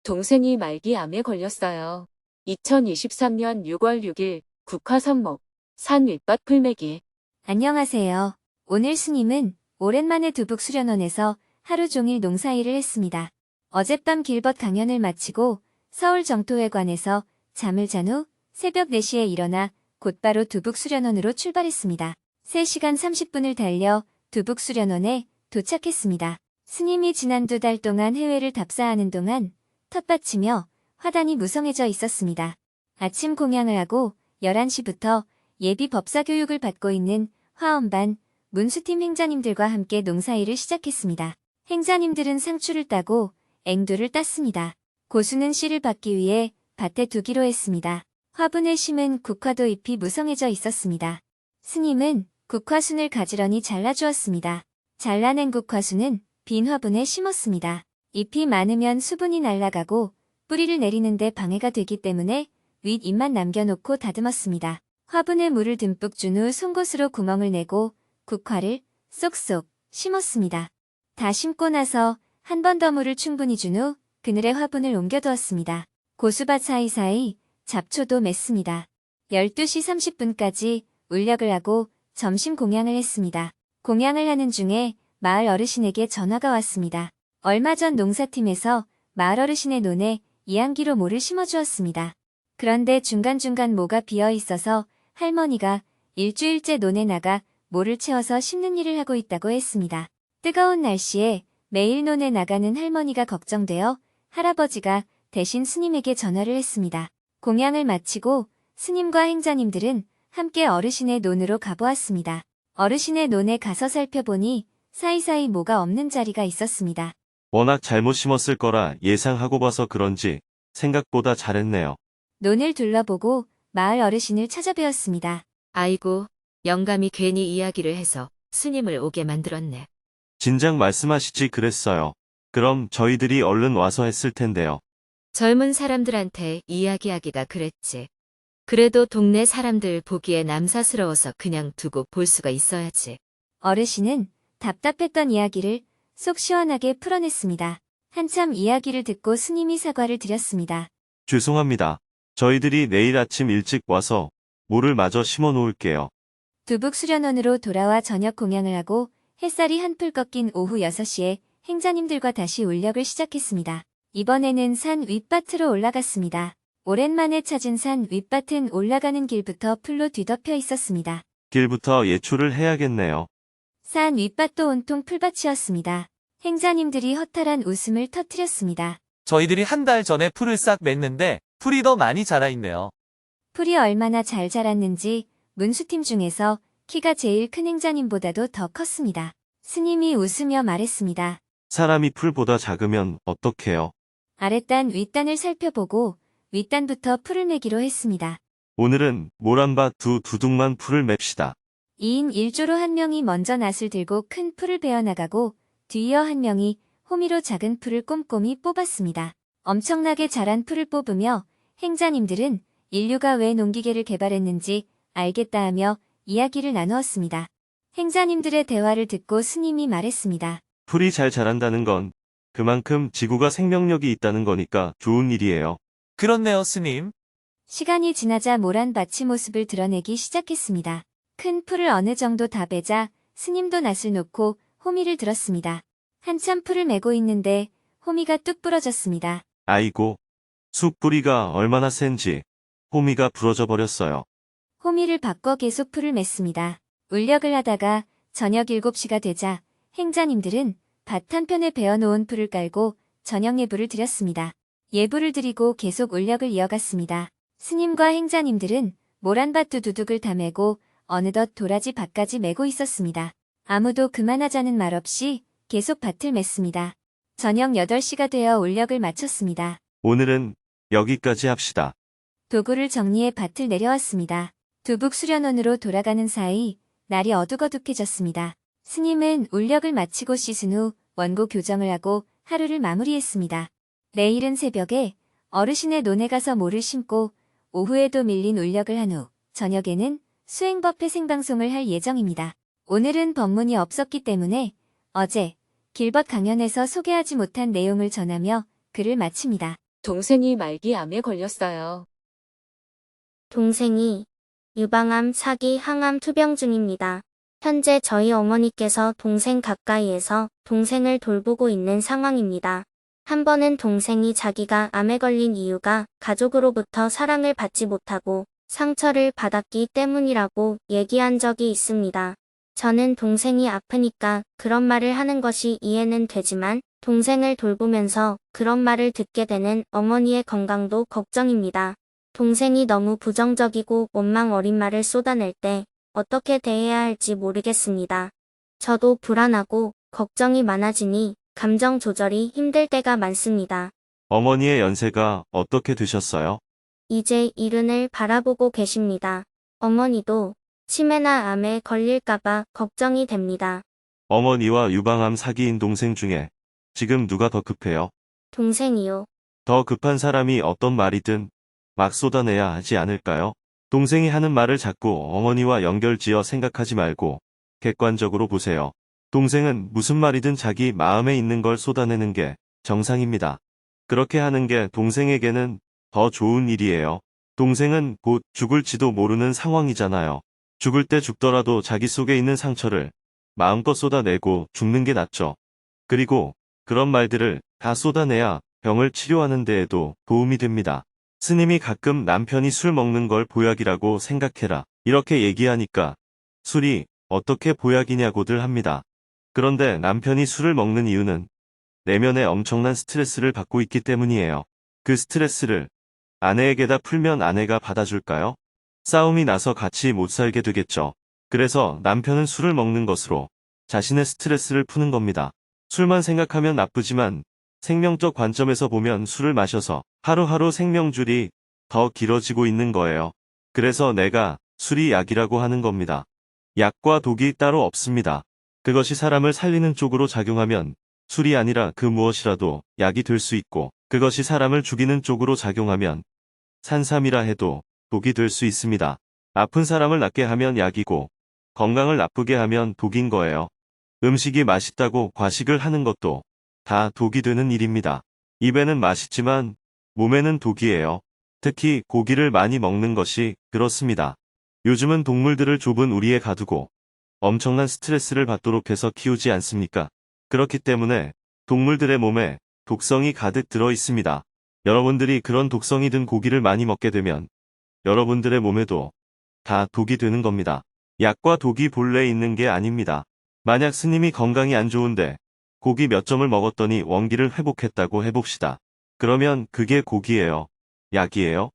동생이 말기암에 걸렸어요. 2023년 6월 6일 국화선목 산 윗밭 풀매기. 안녕하세요. 오늘 스님은 오랜만에 두북 수련원에서 하루 종일 농사일을 했습니다. 어젯밤 길벗 강연을 마치고 서울 정토회관에서 잠을 잔 후 새벽 4시에 일어나 곧바로 두북 수련원으로 출발했습니다. 3시간 30분을 달려 두북 수련원에 도착했습니다. 스님이 지난 2달 동안 해외를 답사하는 동안 텃밭이며 화단이 무성해져 있었습니다. 아침 공양을 하고 11시부터 예비 법사 교육을 받고 있는 화엄반 문수팀 행자님들과 함께 농사일을 시작했습니다. 행자님들은 상추를 따고 앵두를 땄습니다. 고수는 씨를 받기 위해 밭에 두기로 했습니다. 화분에 심은 국화도 잎이 무성해져 있었습니다. 스님은 국화순을 가지런히 잘라주었습니다. 잘라낸 국화순은 빈 화분에 심었습니다. 잎이 많으면 수분이 날아가고 뿌리를 내리는데 방해가 되기 때문에 윗잎만 남겨놓고 다듬었습니다. 화분에 물을 듬뿍 준 후 송곳으로 구멍을 내고 국화를 쏙쏙 심었습니다. 다 심고 나서 한 번 더 물을 충분히 준 후 그늘에 화분을 옮겨두었습니다. 고수밭 사이사이 잡초도 맸습니다. 12시 30분까지 울력을 하고 점심 공양을 했습니다. 공양을 하는 중에 마을 어르신에게 전화가 왔습니다. 얼마 전 농사팀에서 마을 어르신의 논에 이항기로 모를 심어주었습니다. 그런데 중간중간 모가 비어 있어서 할머니가 일주일째 논에 나가 모를 채워서 심는 일을 하고 있다고 했습니다. 뜨거운 날씨에 매일 논에 나가는 할머니가 걱정되어 할아버지가 대신 스님에게 전화를 했습니다. 공양을 마치고 스님과 행자님들은 함께 어르신의 논으로 가보았습니다. 어르신의 논에 가서 살펴보니 사이사이 모가 없는 자리가 있었습니다. 워낙 잘못 심었을 거라 예상하고 봐서 그런지 생각보다 잘했네요. 논을 둘러보고 마을 어르신을 찾아뵈었습니다. 아이고, 영감이 괜히 이야기를 해서 스님을 오게 만들었네. 진작 말씀하시지 그랬어요. 그럼 저희들이 얼른 와서 했을 텐데요. 젊은 사람들한테 이야기하기가 그랬지. 그래도 동네 사람들 보기에 남사스러워서 그냥 두고 볼 수가 있어야지. 어르신은 답답했던 이야기를 속 시원하게 풀어냈습니다. 한참 이야기를 듣고 스님이 사과를 드렸습니다. 죄송합니다. 저희들이 내일 아침 일찍 와서 모를 마저 심어 놓을게요. 두북 수련원으로 돌아와 저녁 공양을 하고 햇살이 한풀 꺾인 오후 6시에 행자님들과 다시 울력을 시작했습니다. 이번에는 산 윗밭으로 올라갔습니다. 오랜만에 찾은 산 윗밭은 올라가는 길부터 풀로 뒤덮여 있었습니다. 길부터 예초를 해야겠네요. 산 윗밭도 온통 풀밭이었습니다. 행자님들이 허탈한 웃음을 터뜨렸습니다. 저희들이 한 달 전에 풀을 싹 맸는데 풀이 더 많이 자라있네요. 풀이 얼마나 잘 자랐는지 문수팀 중에서 키가 제일 큰 행자님보다도 더 컸습니다. 스님이 웃으며 말했습니다. 사람이 풀보다 작으면 어떡해요? 아랫단 윗단을 살펴보고 윗단부터 풀을 매기로 했습니다. 오늘은 모란밭 두 두둑만 풀을 맵시다. 2인 1조로 한 명이 먼저 낫을 들고 큰 풀을 베어나가고 뒤이어 한 명이 호미로 작은 풀을 꼼꼼히 뽑았습니다. 엄청나게 자란 풀을 뽑으며 행자님들은 인류가 왜 농기계를 개발했는지 알겠다 하며 이야기를 나누었습니다. 행자님들의 대화를 듣고 스님이 말했습니다. 풀이 잘 자란다는 건 그만큼 지구가 생명력이 있다는 거니까 좋은 일이에요. 그렇네요, 스님. 시간이 지나자 모란 밭이 모습을 드러내기 시작했습니다. 큰 풀을 어느 정도 다 베자 스님도 낫을 놓고 호미를 들었습니다. 한참 풀을 메고 있는데 호미가 뚝 부러졌습니다. 아이고, 쑥 뿌리가 얼마나 센지 호미가 부러져 버렸어요. 호미를 바꿔 계속 풀을 맸습니다. 울력을 하다가 저녁 7시가 되자 행자님들은 밭 한편에 베어놓은 풀을 깔고 저녁 예불을 드렸습니다. 예불을 드리고 계속 울력을 이어갔습니다. 스님과 행자님들은 모란밭 두 두둑을 다 메고 어느덧 도라지 밭까지 메고 있었습니다. 아무도 그만하자는 말 없이 계속 밭을 맸습니다. 저녁 8시가 되어 울력을 마쳤습니다. 오늘은 여기까지 합시다. 도구를 정리해 밭을 내려왔습니다. 두북 수련원으로 돌아가는 사이 날이 어둑어둑해졌습니다. 스님은 울력을 마치고 씻은 후 원고 교정을 하고 하루를 마무리했습니다. 내일은 새벽에 어르신의 논에 가서 모를 심고 오후에도 밀린 울력을 한 후 저녁에는 수행법회 생방송을 할 예정입니다. 오늘은 법문이 없었기 때문에 어제 길벗 강연에서 소개하지 못한 내용을 전하며 글을 마칩니다. 동생이 말기암에 걸렸어요. 동생이 유방암, 사기, 항암 투병 중입니다. 현재 저희 어머니께서 동생 가까이에서 동생을 돌보고 있는 상황입니다. 한 번은 동생이 자기가 암에 걸린 이유가 가족으로부터 사랑을 받지 못하고 상처를 받았기 때문이라고 얘기한 적이 있습니다. 저는 동생이 아프니까 그런 말을 하는 것이 이해는 되지만 동생을 돌보면서 그런 말을 듣게 되는 어머니의 건강도 걱정입니다. 동생이 너무 부정적이고 원망 어린 말을 쏟아낼 때 어떻게 대해야 할지 모르겠습니다. 저도 불안하고 걱정이 많아지니 감정 조절이 힘들 때가 많습니다. 어머니의 연세가 어떻게 되셨어요? 이제 이른을 바라보고 계십니다. 어머니도 치매나 암에 걸릴까봐 걱정이 됩니다. 어머니와 유방암 사기인 동생 중에 지금 누가 더 급해요? 동생이요. 더 급한 사람이 어떤 말이든 막 쏟아내야 하지 않을까요? 동생이 하는 말을 자꾸 어머니와 연결지어 생각하지 말고 객관적으로 보세요. 동생은 무슨 말이든 자기 마음에 있는 걸 쏟아내는 게 정상입니다. 그렇게 하는 게 동생에게는 더 좋은 일이에요. 동생은 곧 죽을지도 모르는 상황이잖아요. 죽을 때 죽더라도 자기 속에 있는 상처를 마음껏 쏟아내고 죽는 게 낫죠. 그리고 그런 말들을 다 쏟아내야 병을 치료하는 데에도 도움이 됩니다. 스님이 가끔 남편이 술 먹는 걸 보약이라고 생각해라. 이렇게 얘기하니까 술이 어떻게 보약이냐고들 합니다. 그런데 남편이 술을 먹는 이유는 내면에 엄청난 스트레스를 받고 있기 때문이에요. 그 스트레스를 아내에게다 풀면 아내가 받아줄까요? 싸움이 나서 같이 못 살게 되겠죠. 그래서 남편은 술을 먹는 것으로 자신의 스트레스를 푸는 겁니다. 술만 생각하면 나쁘지만 생명적 관점에서 보면 술을 마셔서 하루하루 생명줄이 더 길어지고 있는 거예요. 그래서 내가 술이 약이라고 하는 겁니다. 약과 독이 따로 없습니다. 그것이 사람을 살리는 쪽으로 작용하면 술이 아니라 그 무엇이라도 약이 될 수 있고 그것이 사람을 죽이는 쪽으로 작용하면 산삼이라 해도 독이 될 수 있습니다. 아픈 사람을 낫게 하면 약이고 건강을 나쁘게 하면 독인 거예요. 음식이 맛있다고 과식을 하는 것도 다 독이 되는 일입니다. 입에는 맛있지만 몸에는 독이에요. 특히 고기를 많이 먹는 것이 그렇습니다. 요즘은 동물들을 좁은 우리에 가두고 엄청난 스트레스를 받도록 해서 키우지 않습니까? 그렇기 때문에 동물들의 몸에 독성이 가득 들어 있습니다. 여러분들이 그런 독성이 든 고기를 많이 먹게 되면 여러분들의 몸에도 다 독이 되는 겁니다. 약과 독이 본래 있는 게 아닙니다. 만약 스님이 건강이 안 좋은데 고기 몇 점을 먹었더니 원기를 회복했다고 해봅시다. 그러면 그게 고기예요? 약이에요?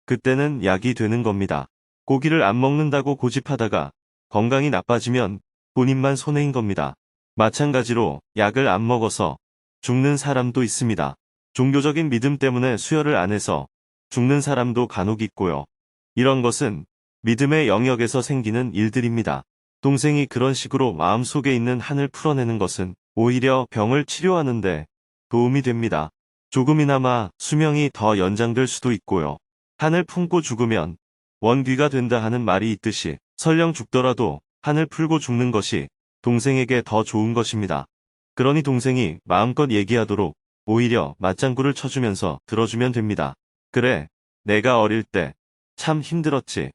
그때는 약이 되는 겁니다. 고기를 안 먹는다고 고집하다가 건강이 나빠지면 본인만 손해인 겁니다. 마찬가지로 약을 안 먹어서 죽는 사람도 있습니다. 종교적인 믿음 때문에 수혈을 안 해서 죽는 사람도 간혹 있고요. 이런 것은 믿음의 영역에서 생기는 일들입니다. 동생이 그런 식으로 마음속에 있는 한을 풀어내는 것은 오히려 병을 치료하는데 도움이 됩니다. 조금이나마 수명이 더 연장될 수도 있고요. 한을 품고 죽으면 원귀가 된다 하는 말이 있듯이 설령 죽더라도 한을 풀고 죽는 것이 동생에게 더 좋은 것입니다. 그러니 동생이 마음껏 얘기하도록 오히려 맞장구를 쳐주면서 들어주면 됩니다. 그래, 내가 어릴 때 참 힘들었지.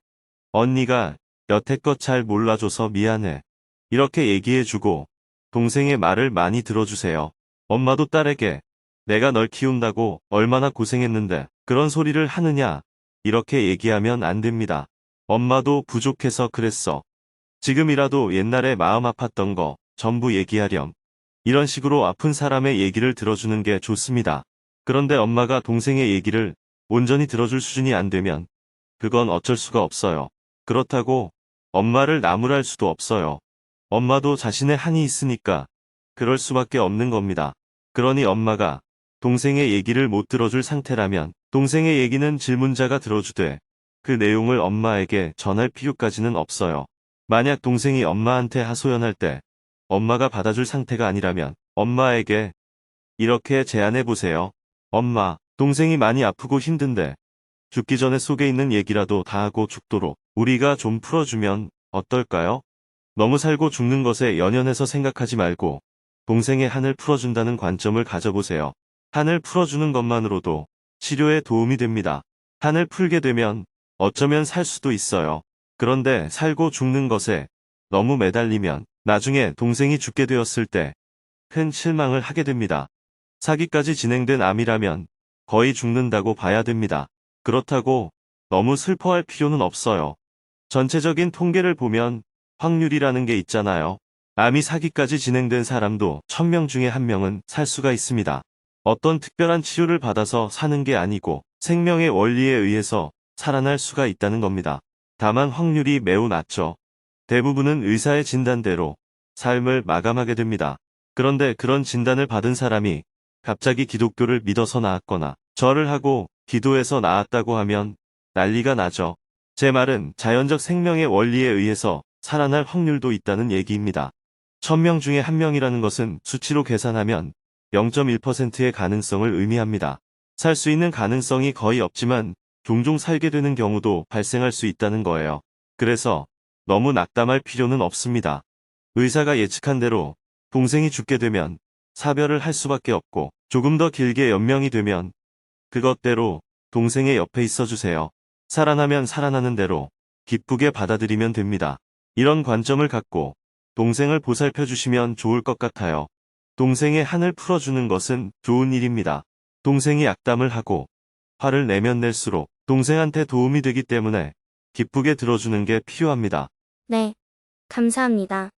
언니가 여태껏 잘 몰라줘서 미안해. 이렇게 얘기해주고 동생의 말을 많이 들어주세요. 엄마도 딸에게 내가 널 키운다고 얼마나 고생했는데 그런 소리를 하느냐 이렇게 얘기하면 안 됩니다. 엄마도 부족해서 그랬어. 지금이라도 옛날에 마음 아팠던 거 전부 얘기하렴. 이런 식으로 아픈 사람의 얘기를 들어주는 게 좋습니다. 그런데 엄마가 동생의 얘기를 온전히 들어줄 수준이 안 되면 그건 어쩔 수가 없어요. 그렇다고 엄마를 나무랄 수도 없어요. 엄마도 자신의 한이 있으니까 그럴 수밖에 없는 겁니다. 그러니 엄마가 동생의 얘기를 못 들어줄 상태라면 동생의 얘기는 질문자가 들어주되 그 내용을 엄마에게 전할 필요까지는 없어요. 만약 동생이 엄마한테 하소연할 때 엄마가 받아줄 상태가 아니라면 엄마에게 이렇게 제안해 보세요. 엄마, 동생이 많이 아프고 힘든데 죽기 전에 속에 있는 얘기라도 다 하고 죽도록 우리가 좀 풀어주면 어떨까요? 너무 살고 죽는 것에 연연해서 생각하지 말고 동생의 한을 풀어준다는 관점을 가져보세요. 한을 풀어주는 것만으로도 치료에 도움이 됩니다. 한을 풀게 되면 어쩌면 살 수도 있어요. 그런데 살고 죽는 것에 너무 매달리면 나중에 동생이 죽게 되었을 때 큰 실망을 하게 됩니다. 사기까지 진행된 암이라면 거의 죽는다고 봐야 됩니다. 그렇다고 너무 슬퍼할 필요는 없어요. 전체적인 통계를 보면 확률이라는 게 있잖아요. 암이 사기까지 진행된 사람도 1000명 중에 1명은 살 수가 있습니다. 어떤 특별한 치료를 받아서 사는 게 아니고 생명의 원리에 의해서 살아날 수가 있다는 겁니다. 다만 확률이 매우 낮죠. 대부분은 의사의 진단대로 삶을 마감하게 됩니다. 그런데 그런 진단을 받은 사람이 갑자기 기독교를 믿어서 나았거나 절을 하고 기도해서 나았다고 하면 난리가 나죠. 제 말은 자연적 생명의 원리에 의해서 살아날 확률도 있다는 얘기입니다. 1000명 중에 1명이라는 것은 수치로 계산하면 0.1%의 가능성을 의미합니다. 살 수 있는 가능성이 거의 없지만 종종 살게 되는 경우도 발생할 수 있다는 거예요. 그래서 너무 낙담할 필요는 없습니다. 의사가 예측한 대로 동생이 죽게 되면 사별을 할 수밖에 없고 조금 더 길게 연명이 되면 그것대로 동생의 옆에 있어주세요. 살아나면 살아나는 대로 기쁘게 받아들이면 됩니다. 이런 관점을 갖고 동생을 보살펴 주시면 좋을 것 같아요. 동생의 한을 풀어주는 것은 좋은 일입니다. 동생이 악담을 하고 화를 내면 낼수록 동생한테 도움이 되기 때문에 기쁘게 들어주는 게 필요합니다. 네. 감사합니다.